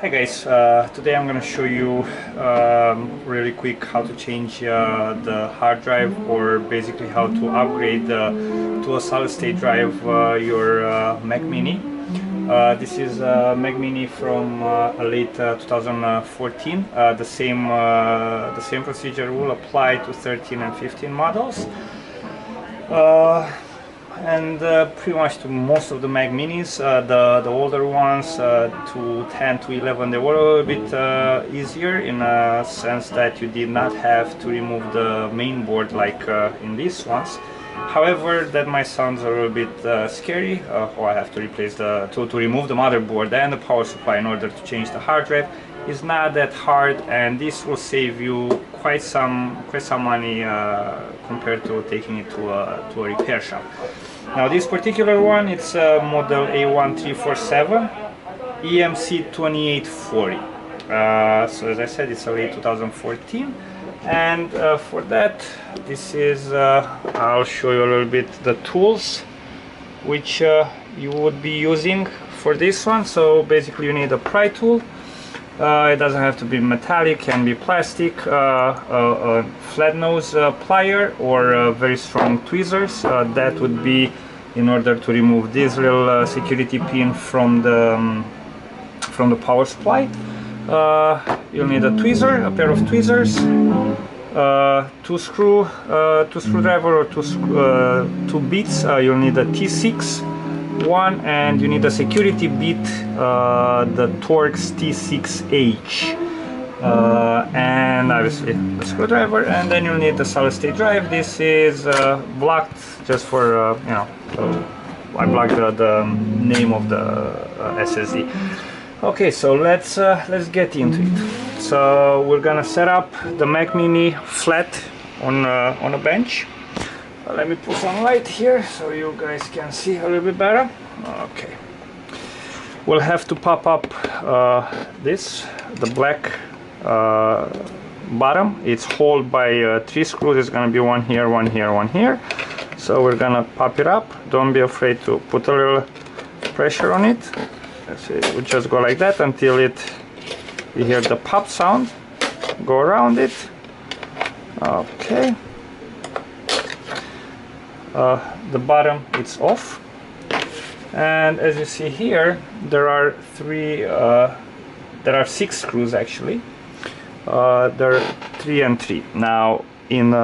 Hi guys, today I'm going to show you really quick how to change the hard drive, or basically how to upgrade to a solid state drive your Mac Mini. This is a Mac Mini from late 2014. The same procedure will apply to 13 and 15 models. And pretty much to most of the Mac Minis, the older ones, to 10 to 11, they were a little bit easier, in a sense that you did not have to remove the main board like in these ones. However, that might sound a little bit scary. I have to replace to remove the motherboard and the power supply in order to change the hard drive. It's not that hard, and this will save you quite some money compared to taking it to a repair shop. Now this particular one, it's model A1347 EMC 2840. So as I said, it's a late 2014, and for that, this is I'll show you a little bit the tools which you would be using for this one. So basically you need a pry tool. It doesn't have to be metallic, can be plastic, a flat nose plier, or very strong tweezers. That would be in order to remove this little security pin from the power supply. You'll need a tweezer, a pair of tweezers, two screwdriver or two bits. You'll need a T6 one, and you need a security bit, the Torx T6H, and obviously the screwdriver, and then you'll need the solid state drive. This is blocked just for I blocked the name of the SSD. Okay, so let's get into it. So we're gonna set up the Mac Mini flat on a bench. Let me put some light here so you guys can see a little bit better. Okay. We'll have to pop up the black bottom. It's held by 3 screws. It's gonna be one here, one here, one here. So we're gonna pop it up. Don't be afraid to put a little pressure on it. Let's see, we just go like that until you hear the pop sound. Go around it. Okay. The bottom, it's off, and as you see here, there are 6 screws actually. There are 3 and 3. Now in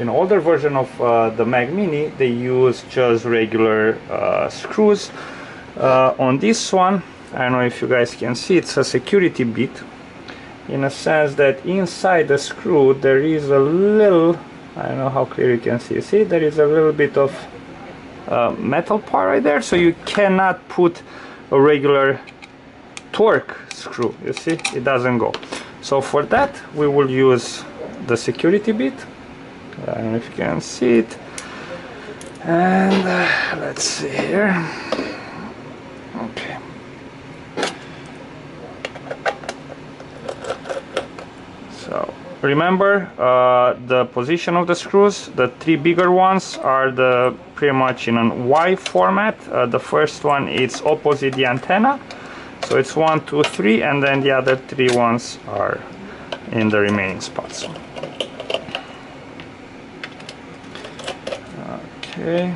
older version of the Mac Mini, they use just regular screws. On this one, I don't know if you guys can see, it's a security bit, in a sense that inside the screw there is a little, I don't know how clear you can see. You see, there is a little bit of metal part right there, so you cannot put a regular torque screw. You see, it doesn't go. So for that, we will use the security bit. I don't know if you can see it. And let's see here. Okay. So remember the position of the screws. The 3 bigger ones are pretty much in a Y format. The first one is opposite the antenna, so it's 1, 2, 3, and then the other 3 ones are in the remaining spots. Okay.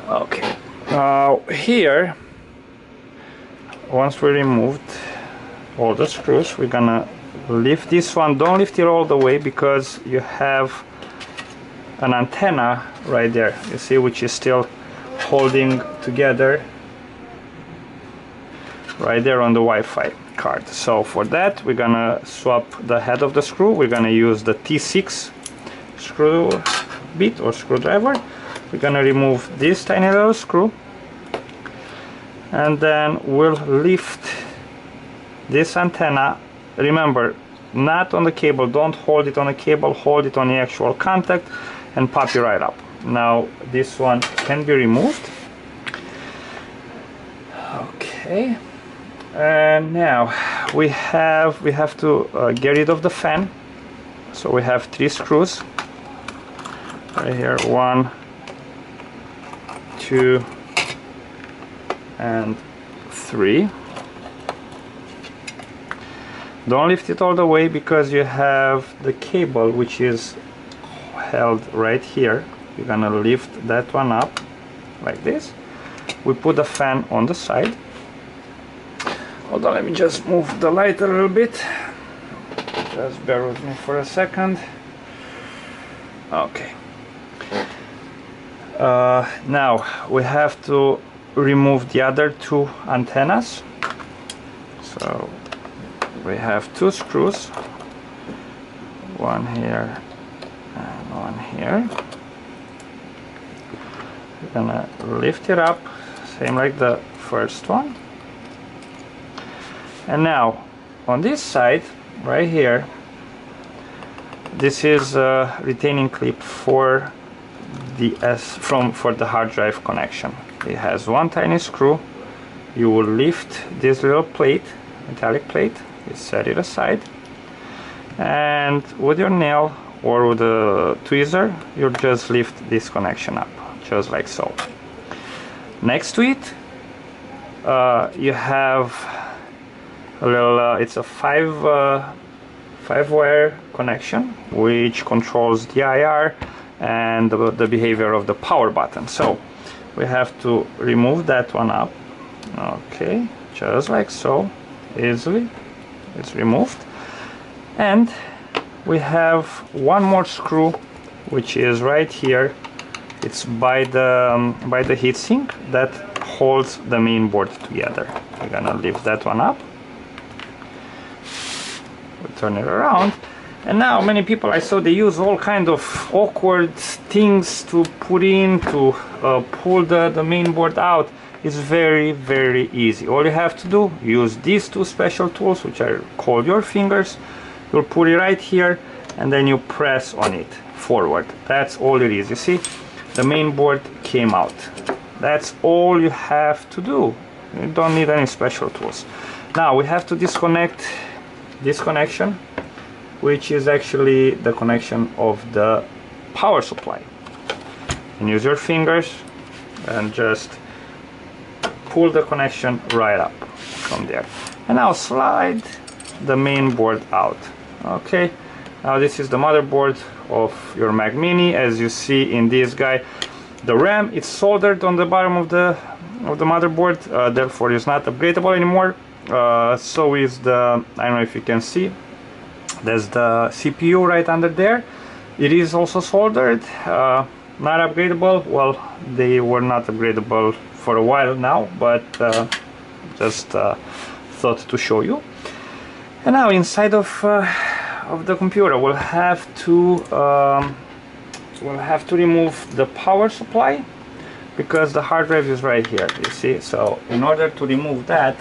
Okay, now here, once we removed all the screws, we're gonna lift this one. Don't lift it all the way, because you have an antenna right there, you see, which is still holding together right there on the Wi-Fi card. So for that, we're gonna swap the head of the screw. We're gonna use the T6 screw bit or screwdriver. We're gonna remove this tiny little screw, and then we'll lift this antenna. Remember, not on the cable. Don't hold it on the cable, hold it on the actual contact, and pop it right up. Now this one can be removed. Okay, and now we have to get rid of the fan. So we have 3 screws right here, 1, 2, and 3. Don't lift it all the way because you have the cable which is held right here. You're gonna lift that one up like this. We put the fan on the side. Hold on, let me just move the light a little bit. Just bear with me for a second. Okay. Now we have to remove the other 2 antennas. So we have 2 screws, one here and one here. We're gonna lift it up, same like the first one. And now on this side right here, this is a retaining clip for the for the hard drive connection. It has one tiny screw. You will lift this little plate, metallic plate, you set it aside, and with your nail or with a tweezer you'll just lift this connection up, just like so. Next to it you have a little it's a 5-wire connection which controls the IR and the behavior of the power button. So we have to remove that one up. Okay, just like so, easily it's removed. And we have one more screw which is right here. It's by the heatsink that holds the main board together. We're gonna lift that one up. We turn it around, and now many people I saw they use all kind of awkward things to put in to pull the main board out. It's very, very easy. All you have to do, use these 2 special tools which are called your fingers. You'll put it right here and then you press on it forward. That's all it is. You see, the main board came out. That's all you have to do. You don't need any special tools. Now we have to disconnect this connection, which is actually the connection of the power supply. And use your fingers and just pull the connection right up from there. And now slide the main board out. Okay, now this is the motherboard of your Mac Mini. As you see in this guy, the RAM is soldered on the bottom of the motherboard, therefore it's not upgradable anymore. So is the, I don't know if you can see, there's the CPU right under there. It is also soldered, not upgradable. Well, they were not upgradable for a while now, but just thought to show you. And now inside of the computer we'll have to remove the power supply because the hard drive is right here, you see. So in order to remove that,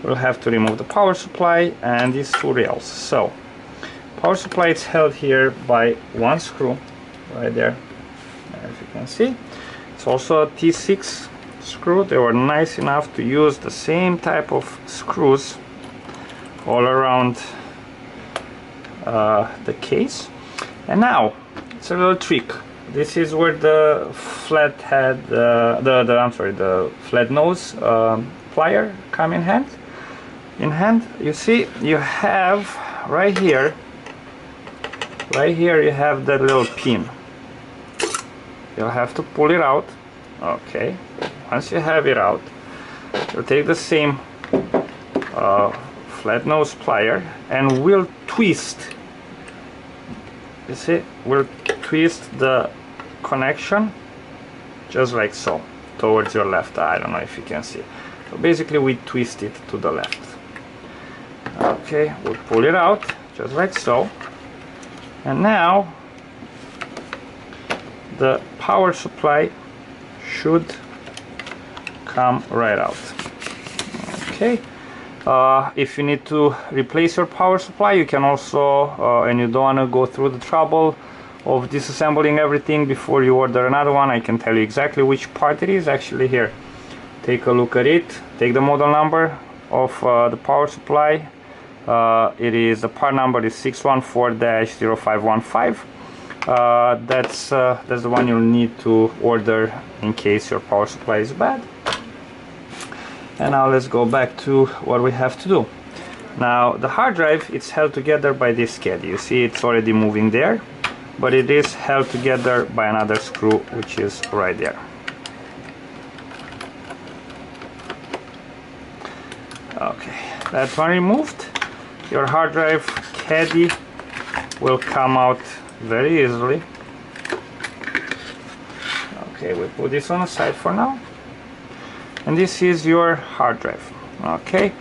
we'll have to remove the power supply and these 2 rails. So power supply is held here by 1 screw right there, as you can see. It's also a T6 screw. They were nice enough to use the same type of screws all around the case. And now it's a little trick. This is where the flat head, the flat nose plier come in hand. You see, you have right here you have that little pin. You'll have to pull it out. Okay, once you have it out, you'll take the same flat nose plier and we'll twist. You see, we'll twist the connection just like so towards your left. I don't know if you can see. So basically we twist it to the left. Okay, we'll pull it out just like so, and now the power supply should come right out. Okay, if you need to replace your power supply, you can also and you don't want to go through the trouble of disassembling everything before you order another one, I can tell you exactly which part it is. Actually, here, take a look at it, take the model number of the power supply The part number is 614-0515. That's the one you'll need to order in case your power supply is bad. And now let's go back to what we have to do. Now the hard drive, it's held together by this caddy. You see it's already moving there, but it is held together by another screw, which is right there. Okay, that one removed. Your hard drive caddy will come out very easily. Okay, we put this on the side for now. And this is your hard drive. Okay,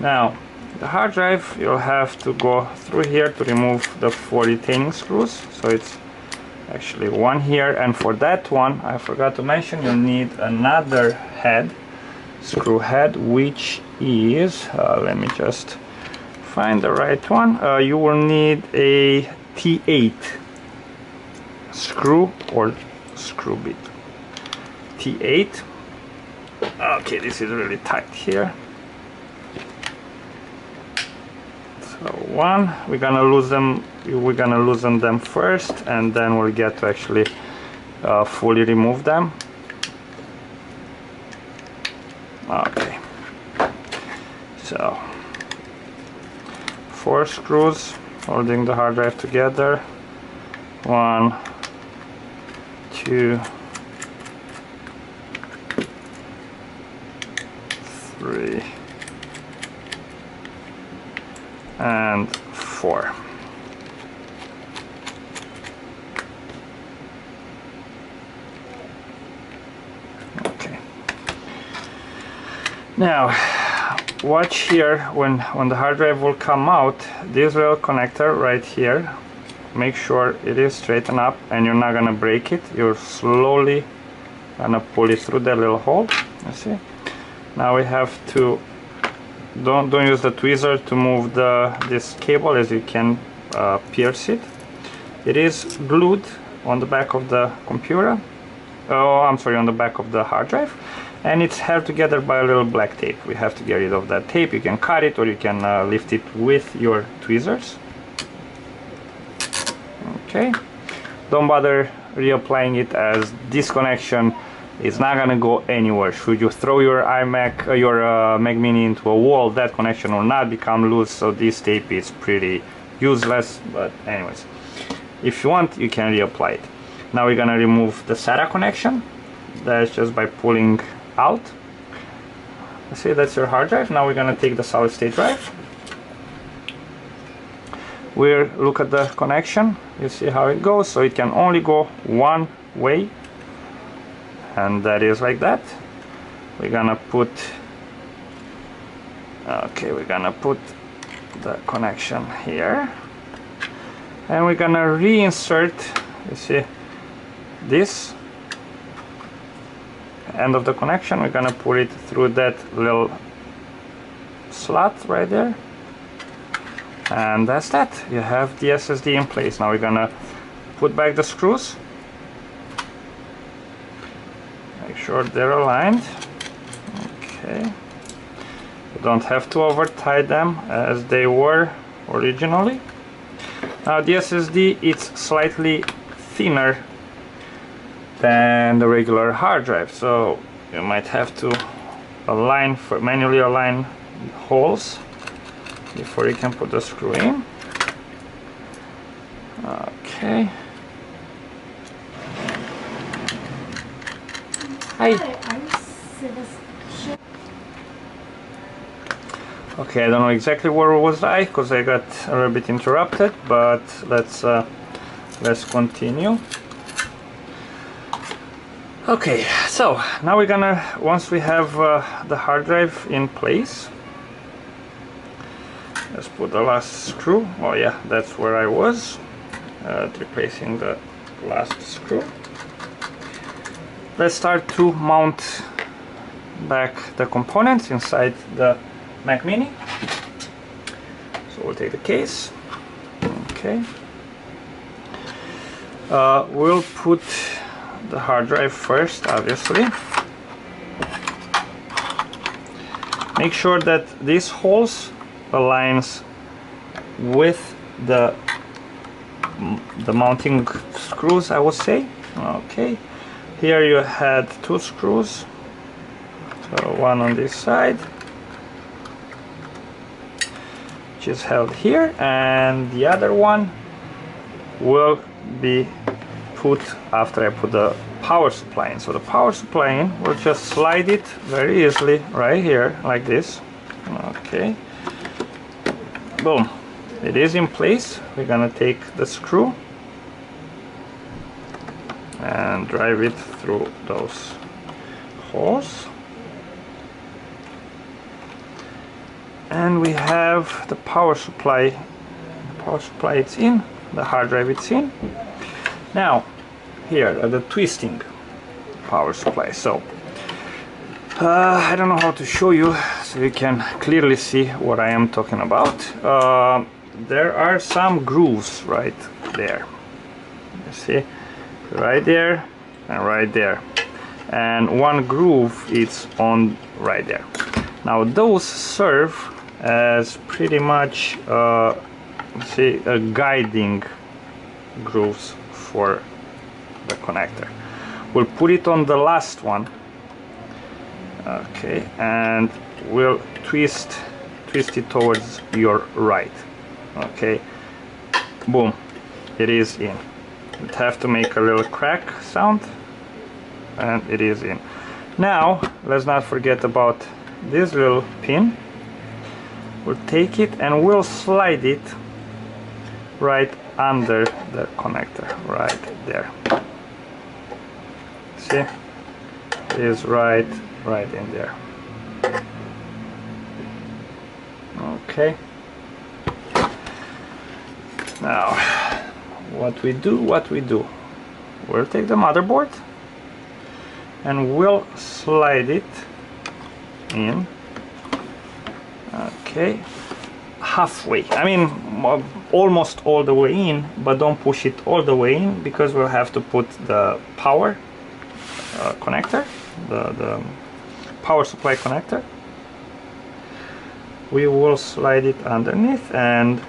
now the hard drive, you'll have to go through here to remove the 4 retaining screws. So it's actually one here, and for that one I forgot to mention, you'll need another head, screw head, which is let me just find the right one. You will need a T8 screw or screw bit. T8. Okay, this is really tight here. So one, we're gonna loosen them first, and then we'll get to actually fully remove them. Okay, so 4 screws holding the hard drive together. 1, 2, 3, and 4. Okay. Now, watch here when the hard drive will come out. This little connector right here, make sure it is straightened up, and you're not gonna break it. You're slowly gonna pull it through that little hole. You see? Now we have to don't use the tweezer to move this cable, as you can pierce it. It is glued on the back of the computer. Oh, I'm sorry, on the back of the hard drive, and it's held together by a little black tape. We have to get rid of that tape. You can cut it, or you can lift it with your tweezers. Okay, don't bother reapplying it, as this connection is not gonna go anywhere. Should you throw your Mac Mini into a wall, that connection will not become loose, so this tape is pretty useless. But anyways, if you want, you can reapply it. Now we're gonna remove the SATA connection. That's just by pulling out. See, that's your hard drive. Now we're gonna take the solid state drive. We'll look at the connection. You see how it goes. So it can only go one way, and that is like that. We're gonna put the connection here, and we're gonna reinsert, you see, this end of the connection. We're gonna put it through that little slot right there, and that's that. You have the SSD in place. Now we're gonna put back the screws. Make sure they're aligned. Okay, you don't have to over tie them as they were originally. Now the SSD, it's slightly thinner than the regular hard drive, so you might have to manually align holes before you can put the screw in. Okay. Hi. Okay, I don't know exactly where was I, because I got a little bit interrupted, but let's continue. Okay, so now we're gonna, once we have the hard drive in place, let's put the last screw. Oh yeah, that's where I was, replacing the last screw. Let's start to mount back the components inside the Mac Mini. So we'll take the case. Okay. We'll put the hard drive first, obviously. Make sure that these holes aligns with the mounting screws, I would say. Okay, here you had 2 screws, so one on this side, which is held here, and the other one will be put after I put the power supply in. So the power supply in, we'll just slide it very easily right here like this. Okay, boom, it is in place. We're gonna take the screw and drive it through those holes, and we have the power supply. It's in, the hard drive it's in. Now here are the twisting power supply. So I don't know how to show you so you can clearly see what I am talking about. There are some grooves right there, you see, right there and right there, and one groove is on right there. Now those serve as pretty much see, guiding grooves for the connector. We'll put it on the last one, okay, and we'll twist it towards your right. Okay, boom, it is in. It have to make a little crack sound, and it is in. Now let's not forget about this little pin. We'll take it and we'll slide it right under the connector, right there. See, it is right in there. Okay, now what we do, we'll take the motherboard and we'll slide it in, okay, halfway. I mean almost all the way in, but don't push it all the way in, because we'll have to put the power connector, the power supply connector. We will slide it underneath and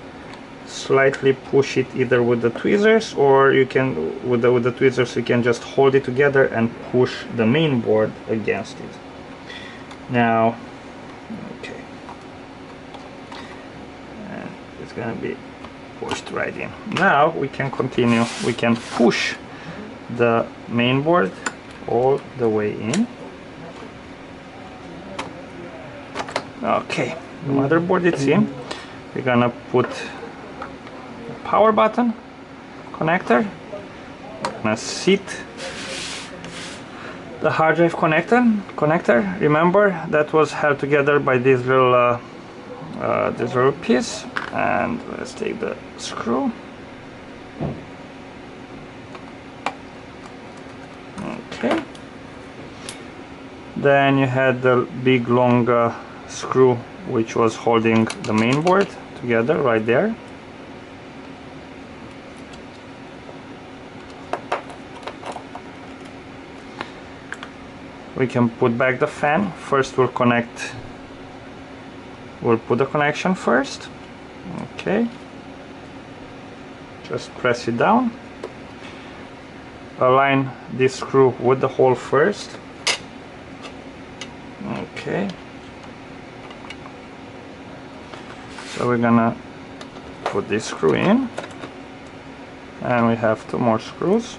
slightly push it either with the tweezers, or you can with the tweezers you can just hold it together and push the main board against it. Now, okay, and it's gonna be pushed right in. Now we can continue. We can push the main board all the way in. Okay, the motherboard is in. We're gonna put the power button connector. We're gonna seat the hard drive connector. Remember, that was held together by this little piece. And let's take the screw. Okay. Then you had the big long screw which was holding the main board together right there. We can put back the fan. First we'll put the connection first. Okay, just press it down, align this screw with the hole first. Okay, so we're gonna put this screw in, and we have 2 more screws.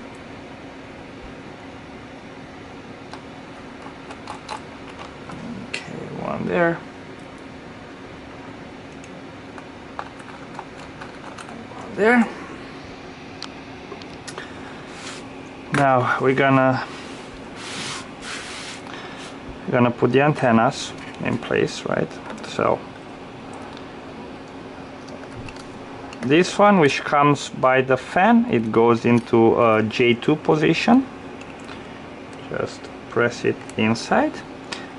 Okay, one there, there. Now we're gonna put the antennas in place, right? So this one, which comes by the fan, it goes into a J2 position. Just press it inside.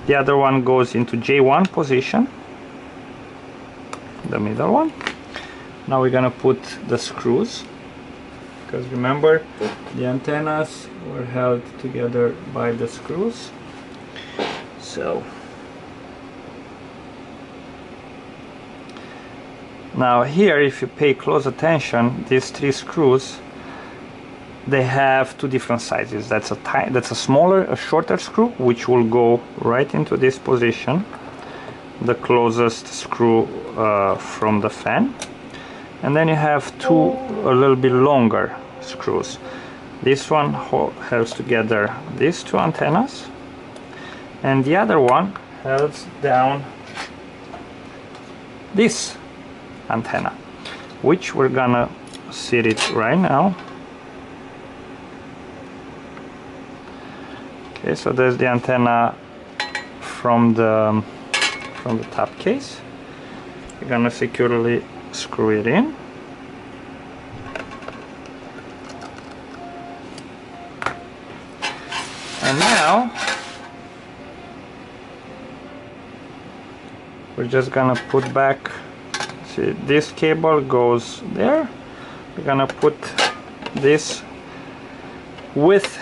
The other one goes into J1 position, the middle one. Now we're gonna put the screws, because remember, the antennas were held together by the screws. So Now here, if you pay close attention, these 3 screws, they have 2 different sizes. That's a smaller, a shorter screw, which will go right into this position, the closest screw from the fan. And then you have 2 a little bit longer screws. This one holds together these 2 antennas, and the other one holds down this antenna, which we're gonna set it right now. Okay, so there's the antenna from the top case. We're gonna securely screw it in. And now we're just gonna put back, see, this cable goes there. We're gonna put this with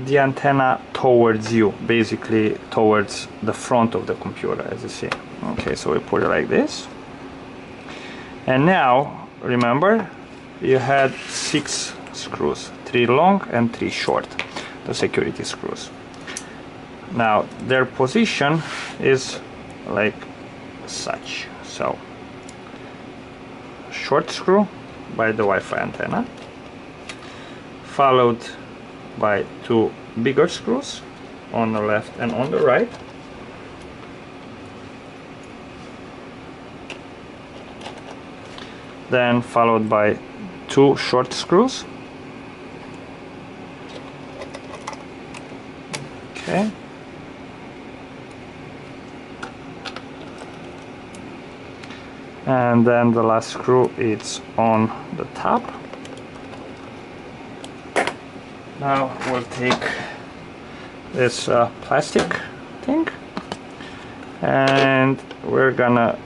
the antenna towards you, basically towards the front of the computer, as you see. Okay, so we put it like this. And now, remember, you had 6 screws, 3 long and 3 short, the security screws. Now, their position is like such. So, short screw by the Wi-Fi antenna, followed by 2 bigger screws on the left and on the right. Then followed by 2 short screws. Okay. And then the last screw is on the top. Now we'll take this plastic thing, and we're gonna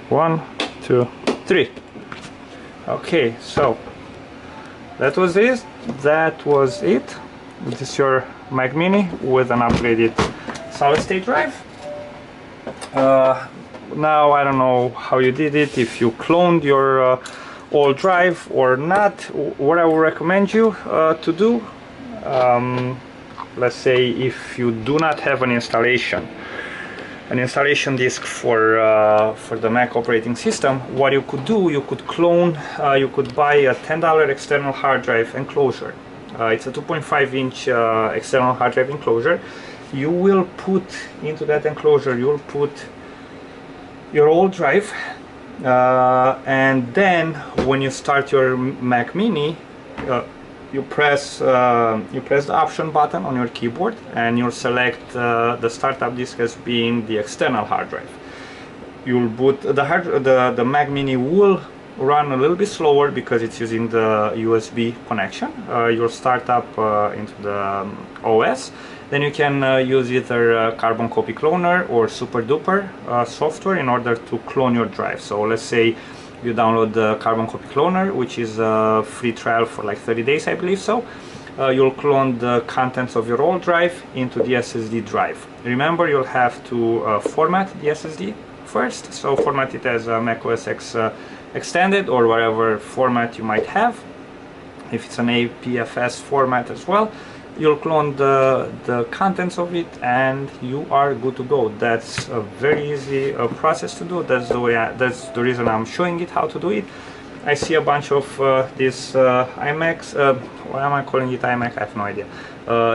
1, 2, 3. Okay, so that was it. This is your Mac Mini with an upgraded solid-state drive. Now I don't know how you did it, if you cloned your old drive or not. What I would recommend you to do, let's say if you do not have an installation disk for the Mac operating system, what you could do, you could clone, you could buy a $10 external hard drive enclosure. It's a 2.5-inch external hard drive enclosure. You will put into that enclosure, you will put your old drive, and then when you start your Mac Mini, you press the option button on your keyboard, and you'll select the startup disk as being the external hard drive. You'll boot the Mac Mini will run a little bit slower because it's using the USB connection. You'll start up into the OS. Then you can use either Carbon Copy Cloner or Super Duper software in order to clone your drive. So let's say you download the Carbon Copy Cloner, which is a free trial for like 30 days, I believe so. You'll clone the contents of your old drive into the SSD drive. Remember, you'll have to format the SSD first, so format it as a Mac OS X extended or whatever format you might have. If it's an APFS format as well, you'll clone the contents of it and you are good to go. That's a very easy process to do. That's the reason I'm showing it how to do it. I see a bunch of these iMacs, why am I calling it iMac? I have no idea.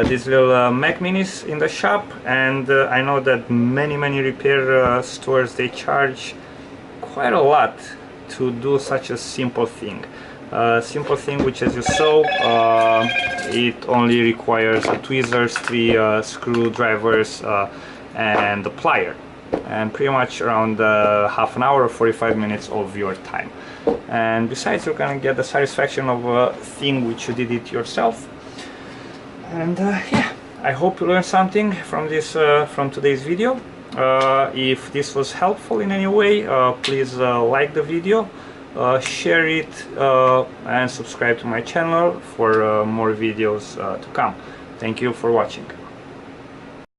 These little Mac Minis in the shop, and I know that many repair stores, they charge quite a lot to do such a simple thing. Simple thing which, as you saw, it only requires tweezers, 3 screwdrivers, and a plier, and pretty much around half an hour or 45 minutes of your time. And besides, you're gonna get the satisfaction of a thing which you did it yourself. And yeah, I hope you learned something from this from today's video. If this was helpful in any way, please like the video, share it, and subscribe to my channel for more videos to come. Thank you for watching.